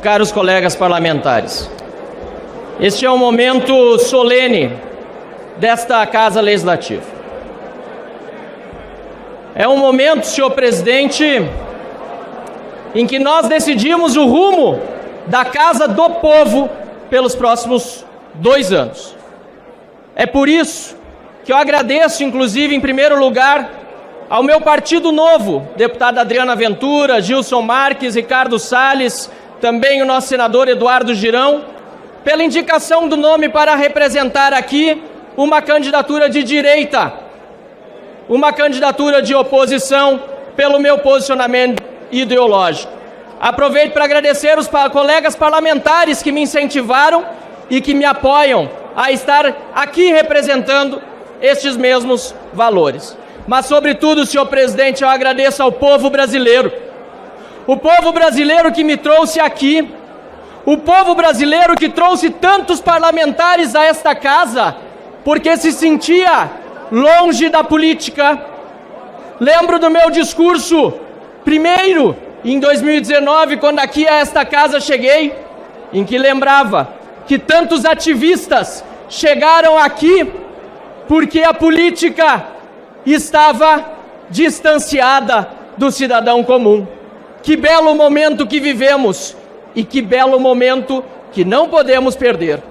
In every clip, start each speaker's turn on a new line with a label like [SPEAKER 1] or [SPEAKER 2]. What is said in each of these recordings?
[SPEAKER 1] caros colegas parlamentares, este é um momento solene desta Casa Legislativa. É um momento, senhor presidente, em que nós decidimos o rumo da Casa do Povo pelos próximos 2 anos. É por isso que eu agradeço, inclusive, em primeiro lugar, ao meu Partido Novo, deputada Adriana Ventura, Gilson Marques, Ricardo Salles, também o nosso senador Eduardo Girão, pela indicação do nome para representar aqui uma candidatura de direita, uma candidatura de oposição pelo meu posicionamento ideológico. Aproveito para agradecer os colegas parlamentares que me incentivaram e que me apoiam a estar aqui representando estes mesmos valores. Mas, sobretudo, senhor presidente, eu agradeço ao povo brasileiro. O povo brasileiro que me trouxe aqui, o povo brasileiro que trouxe tantos parlamentares a esta casa, porque se sentia longe da política. Lembro do meu discurso, primeiro, em 2019, quando aqui a esta casa cheguei, em que lembrava que tantos ativistas chegaram aqui porque a política estava distanciada do cidadão comum. Que belo momento que vivemos e que belo momento que não podemos perder.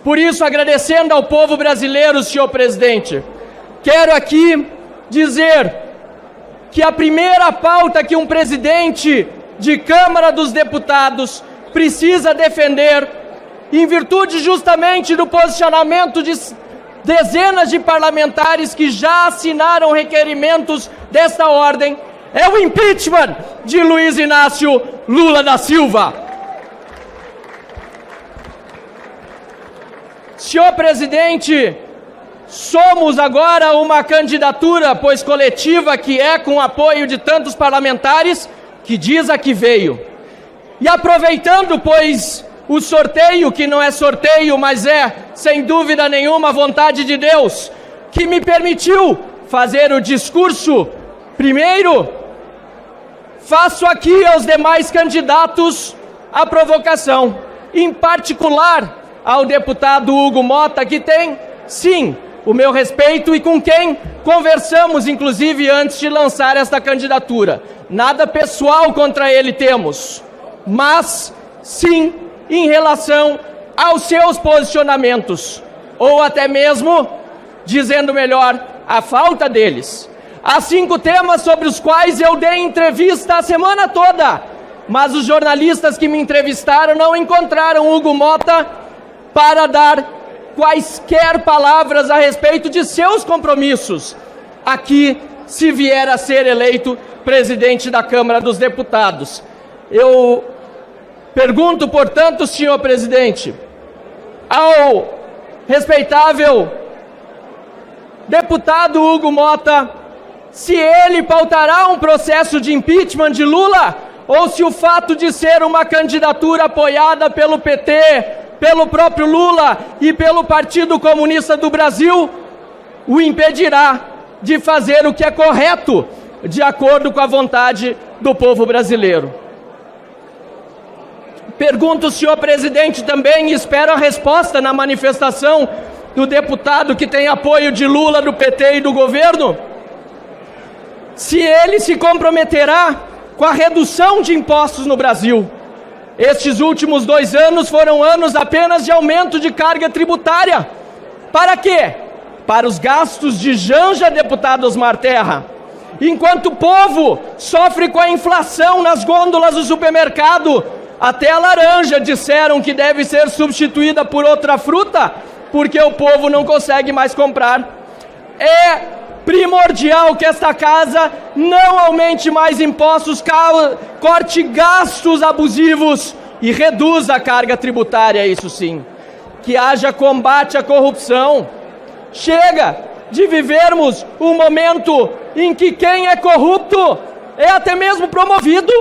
[SPEAKER 1] Por isso, agradecendo ao povo brasileiro, senhor presidente, quero aqui dizer que a primeira pauta que um presidente de Câmara dos Deputados precisa defender, em virtude justamente do posicionamento de dezenas de parlamentares que já assinaram requerimentos desta ordem, é o impeachment de Luiz Inácio Lula da Silva. Senhor presidente, somos agora uma candidatura, pois coletiva, que é com apoio de tantos parlamentares, que diz a que veio. E aproveitando, pois, o sorteio, que não é sorteio, mas é, sem dúvida nenhuma, a vontade de Deus, que me permitiu fazer o discurso, primeiro, faço aqui aos demais candidatos a provocação, em particular ao deputado Hugo Motta, que tem, sim, o meu respeito e com quem conversamos, inclusive, antes de lançar esta candidatura. Nada pessoal contra ele temos, mas, sim, em relação aos seus posicionamentos, ou até mesmo, dizendo melhor, a falta deles. Há 5 temas sobre os quais eu dei entrevista a semana toda, mas os jornalistas que me entrevistaram não encontraram Hugo Motta para dar quaisquer palavras a respeito de seus compromissos aqui, se vier a ser eleito presidente da Câmara dos Deputados. Eu pergunto, portanto, senhor presidente, ao respeitável deputado Hugo Motta, se ele pautará um processo de impeachment de Lula, ou se o fato de ser uma candidatura apoiada pelo PT, pelo próprio Lula e pelo Partido Comunista do Brasil, o impedirá de fazer o que é correto, de acordo com a vontade do povo brasileiro. Pergunto, senhor presidente, também, e espero a resposta na manifestação do deputado que tem apoio de Lula, do PT e do governo, se ele se comprometerá com a redução de impostos no Brasil. Estes últimos 2 anos foram anos apenas de aumento de carga tributária. Para quê? Para os gastos de Janja, deputado Osmar Terra. Enquanto o povo sofre com a inflação nas gôndolas do supermercado, até a laranja disseram que deve ser substituída por outra fruta, porque o povo não consegue mais comprar. É primordial que esta casa não aumente mais impostos, corte gastos abusivos e reduza a carga tributária, isso sim. Que haja combate à corrupção. Chega de vivermos um momento em que quem é corrupto é até mesmo promovido,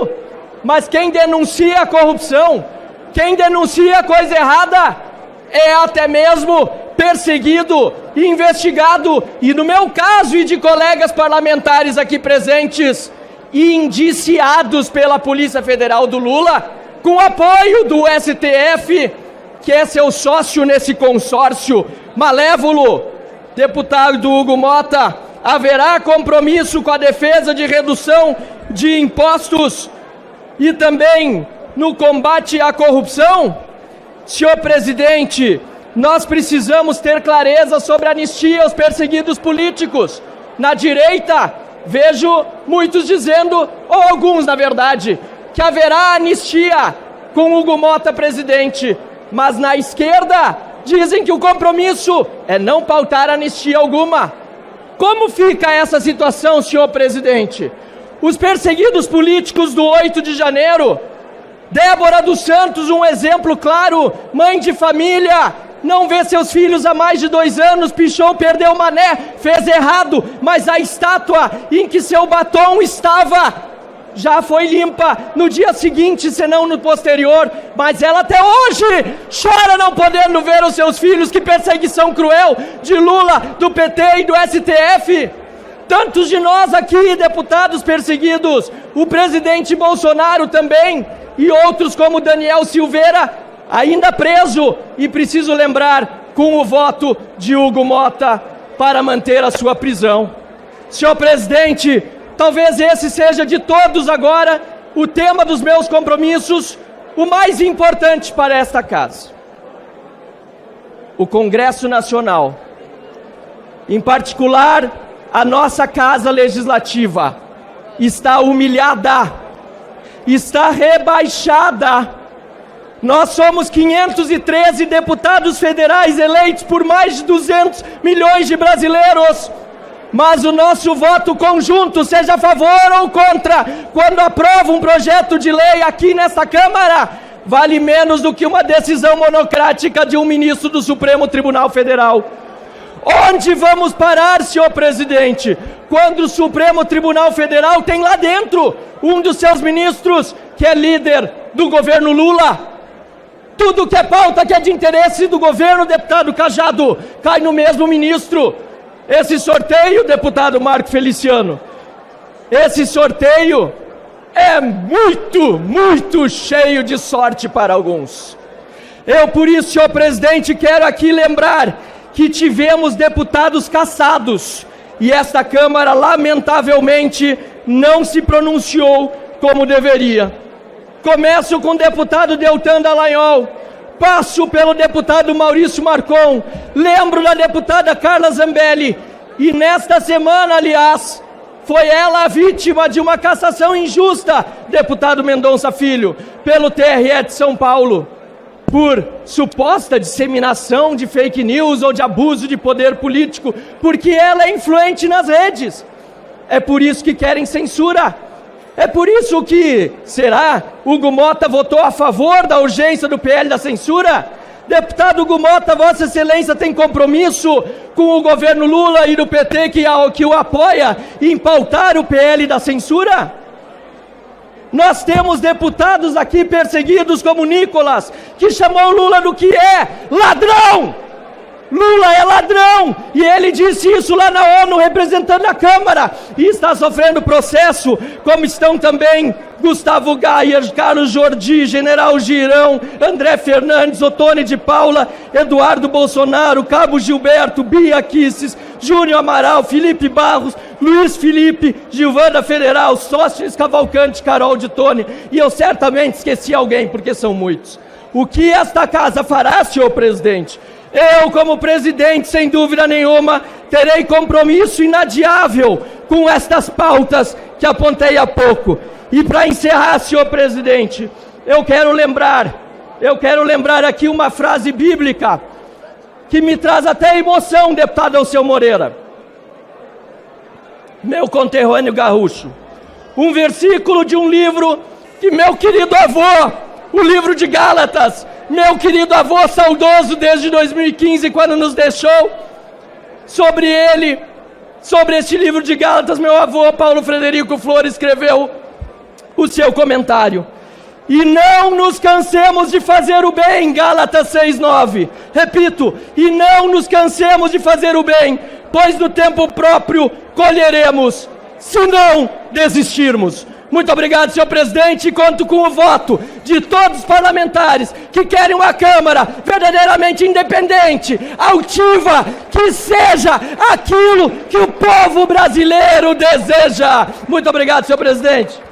[SPEAKER 1] mas quem denuncia a corrupção, quem denuncia a coisa errada, é até mesmo perseguido, investigado, e no meu caso e de colegas parlamentares aqui presentes, indiciados pela Polícia Federal do Lula, com apoio do STF, que é seu sócio nesse consórcio malévolo. Deputado Hugo Motta, haverá compromisso com a defesa de redução de impostos e também no combate à corrupção? Senhor presidente, nós precisamos ter clareza sobre a anistia aos perseguidos políticos. Na direita, vejo muitos dizendo, ou alguns na verdade, que haverá anistia com Hugo Motta presidente, mas na esquerda dizem que o compromisso é não pautar anistia alguma. Como fica essa situação, senhor presidente? Os perseguidos políticos do 8 de janeiro, Débora dos Santos, um exemplo claro, mãe de família, não vê seus filhos há mais de 2 anos, pichou, perdeu o mané, fez errado, mas a estátua em que seu batom estava já foi limpa no dia seguinte, senão no posterior, mas ela até hoje chora não podendo ver os seus filhos. Que perseguição cruel de Lula, do PT e do STF. Tantos de nós aqui, deputados perseguidos, o presidente Bolsonaro também, e outros como Daniel Silveira, ainda preso, e preciso lembrar, com o voto de Hugo Motta para manter a sua prisão. Senhor presidente, talvez esse seja de todos agora o tema dos meus compromissos, o mais importante para esta casa. O Congresso Nacional, em particular a nossa Casa Legislativa, está humilhada, está rebaixada. Nós somos 513 deputados federais eleitos por mais de 200 milhões de brasileiros. Mas o nosso voto conjunto, seja a favor ou contra, quando aprova um projeto de lei aqui nessa Câmara, vale menos do que uma decisão monocrática de um ministro do Supremo Tribunal Federal. Onde vamos parar, senhor presidente, quando o Supremo Tribunal Federal tem lá dentro um dos seus ministros que é líder do governo Lula? Tudo que é pauta, que é de interesse do governo, deputado Cajado, cai no mesmo ministro. Esse sorteio, deputado Marco Feliciano, esse sorteio é muito cheio de sorte para alguns. Eu, por isso, senhor presidente, quero aqui lembrar que tivemos deputados cassados e esta Câmara, lamentavelmente, não se pronunciou como deveria. Começo com o deputado Deltan Dallagnol, passo pelo deputado Maurício Marcon, lembro da deputada Carla Zambelli, e nesta semana, aliás, foi ela a vítima de uma cassação injusta, deputado Mendonça Filho, pelo TRE de São Paulo, por suposta disseminação de fake news ou de abuso de poder político, porque ela é influente nas redes. É por isso que querem censura. É por isso que, será, Hugo Motta votou a favor da urgência do PL da censura? Deputado Hugo Motta, Vossa Excelência tem compromisso com o governo Lula e do PT que o apoia em pautar o PL da censura? Nós temos deputados aqui perseguidos como Nicolas, que chamou Lula do que é ladrão. Lula é ladrão, e ele disse isso lá na ONU, representando a Câmara, e está sofrendo processo, como estão também Gustavo Gayer, Carlos Jordi, General Girão, André Fernandes, Ottoni de Paula, Eduardo Bolsonaro, Cabo Gilberto, Bia Kicis, Júnior Amaral, Felipe Barros, Luiz Felipe, Gilvana Federal, Sócrates Cavalcante, Carol de Tone, e eu certamente esqueci alguém, porque são muitos. O que esta casa fará, senhor presidente? Eu, como presidente, sem dúvida nenhuma, terei compromisso inadiável com estas pautas que apontei há pouco. E para encerrar, senhor presidente, eu quero lembrar aqui uma frase bíblica que me traz até emoção, deputado Alceu Moreira, meu conterrâneo gaúcho. Um versículo de um livro que meu querido avô, o livro de Gálatas, meu querido avô saudoso desde 2015, quando nos deixou, sobre este livro de Gálatas, meu avô Paulo Frederico Flores escreveu o seu comentário. E não nos cansemos de fazer o bem, Gálatas 6:9. Repito, e não nos cansemos de fazer o bem, pois no tempo próprio colheremos, se não desistirmos. Muito obrigado, senhor presidente, e conto com o voto de todos os parlamentares que querem uma Câmara verdadeiramente independente, altiva, que seja aquilo que o povo brasileiro deseja. Muito obrigado, senhor presidente.